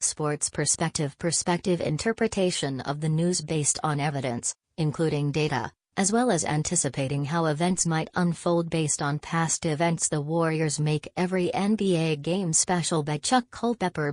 Sports perspective interpretation of the news based on evidence, including data, as well as anticipating how events might unfold based on past events. The Warriors make every NBA game special by Chuck Culpepper.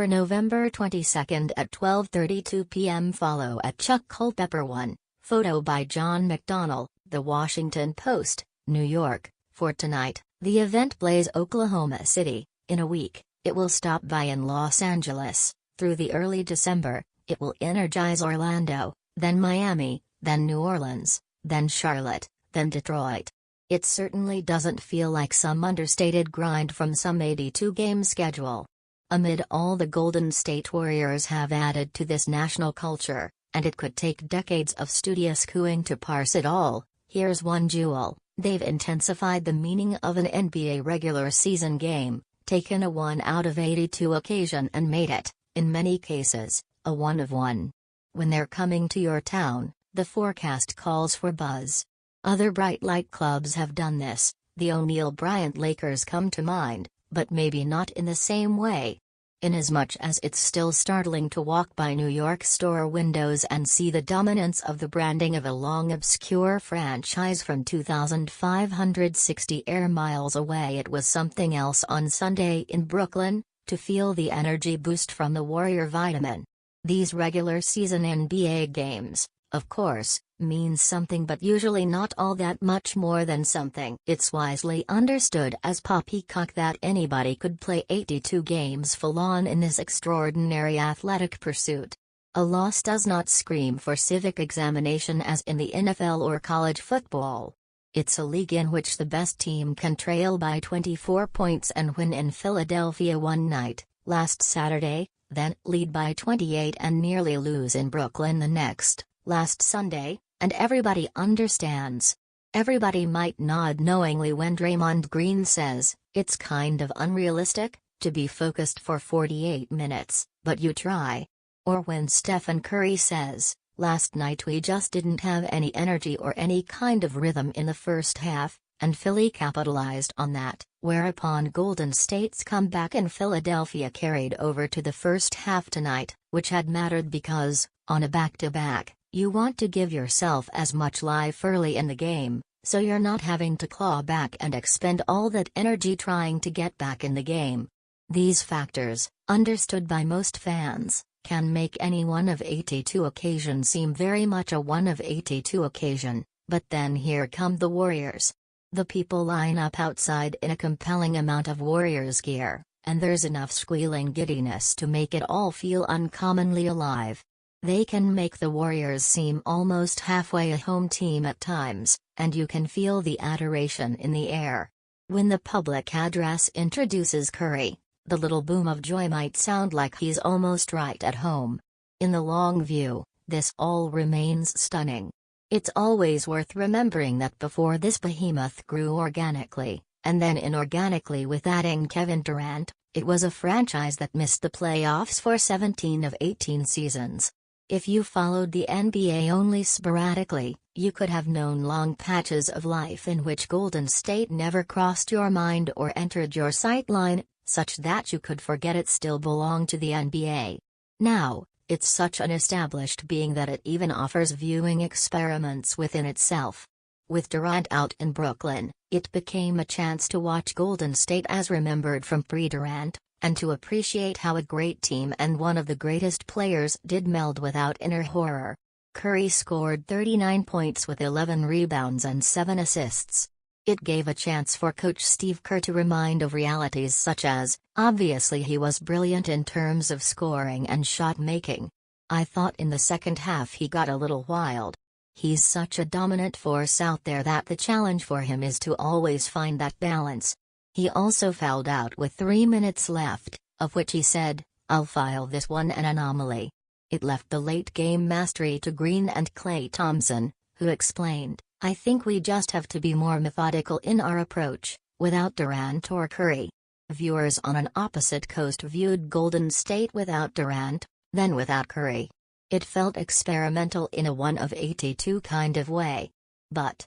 November 22 at 12:32 p.m. Follow at Chuck Culpepper 1. Photo by John McDonnell, The Washington Post, New York. For tonight, the event plays Oklahoma City. In a week, it will stop by in Los Angeles. Through the early December, it will energize Orlando, then Miami, then New Orleans, then Charlotte, then Detroit. It certainly doesn't feel like some understated grind from some 82-game schedule. Amid all the Golden State Warriors have added to this national culture, and it could take decades of studious cooing to parse it all, here's one jewel: they've intensified the meaning of an NBA regular season game, taken a 1 out of 82 occasion and made it, in many cases, a 1 of 1. When they're coming to your town, the forecast calls for buzz. Other bright light clubs have done this, the O'Neal Bryant Lakers come to mind, but maybe not in the same way. Inasmuch as it's still startling to walk by New York store windows and see the dominance of the branding of a long obscure franchise from 2,560 air miles away. It was something else on Sunday in Brooklyn, to feel the energy boost from the Warrior vitamin. These regular season NBA games, of course, means something, but usually not all that much more than something. It's wisely understood as poppycock that anybody could play 82 games full on in this extraordinary athletic pursuit. A loss does not scream for civic examination as in the NFL or college football. It's a league in which the best team can trail by 24 points and win in Philadelphia one night, last Saturday, then lead by 28 and nearly lose in Brooklyn the next, last Sunday, and everybody understands. Everybody might nod knowingly when Draymond Green says, "It's kind of unrealistic to be focused for 48 minutes, but you try." Or when Stephen Curry says, "Last night we just didn't have any energy or any kind of rhythm in the first half, and Philly capitalized on that," whereupon Golden State's comeback in Philadelphia carried over to the first half tonight, which had mattered because, on a back-to-back, you want to give yourself as much life early in the game, so you're not having to claw back and expend all that energy trying to get back in the game. These factors, understood by most fans, can make any 1 of 82 occasion seem very much a 1 of 82 occasion, but then here come the Warriors. The people line up outside in a compelling amount of Warriors gear, and there's enough squealing giddiness to make it all feel uncommonly alive. They can make the Warriors seem almost halfway a home team at times, and you can feel the adoration in the air. When the public address introduces Curry, the little boom of joy might sound like he's almost right at home. In the long view, this all remains stunning. It's always worth remembering that before this behemoth grew organically, and then inorganically with adding Kevin Durant, it was a franchise that missed the playoffs for 17 of 18 seasons. If you followed the NBA only sporadically, you could have known long patches of life in which Golden State never crossed your mind or entered your sightline, such that you could forget it still belonged to the NBA. Now, it's such an established being that it even offers viewing experiments within itself. With Durant out in Brooklyn, it became a chance to watch Golden State as remembered from pre-Durant, and to appreciate how a great team and one of the greatest players did meld without inner horror. Curry scored 39 points with 11 rebounds and 7 assists. It gave a chance for coach Steve Kerr to remind of realities such as, obviously he was brilliant in terms of scoring and shot making. I thought in the second half he got a little wild. He's such a dominant force out there that the challenge for him is to always find that balance. He also fouled out with 3 minutes left, of which he said, "I'll file this one an anomaly." It left the late-game mastery to Green and Klay Thompson, who explained, "I think we just have to be more methodical in our approach, without Durant or Curry." Viewers on an opposite coast viewed Golden State without Durant, then without Curry. It felt experimental in a 1 of 82 kind of way. But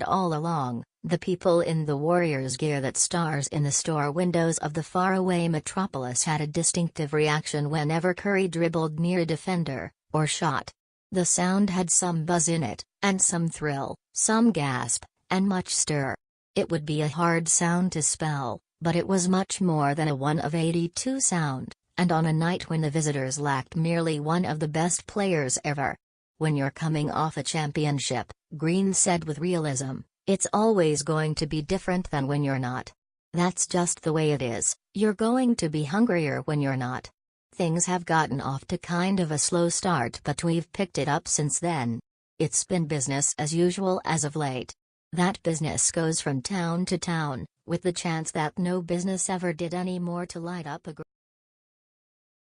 all along, The people in the Warriors gear that stars in the store windows of the faraway metropolis had a distinctive reaction whenever Curry dribbled near a defender, or shot. The sound had some buzz in it, and some thrill, some gasp, and much stir. It would be a hard sound to spell, but it was much more than a 1 of 82 sound, and on a night when the visitors lacked merely one of the best players ever. When you're coming off a championship, Green said with realism, it's always going to be different than when you're not. That's just the way it is, you're going to be hungrier when you're not. Things have gotten off to kind of a slow start, but we've picked it up since then. It's been business as usual as of late. That business goes from town to town, with the chance that no business ever did any more to light up a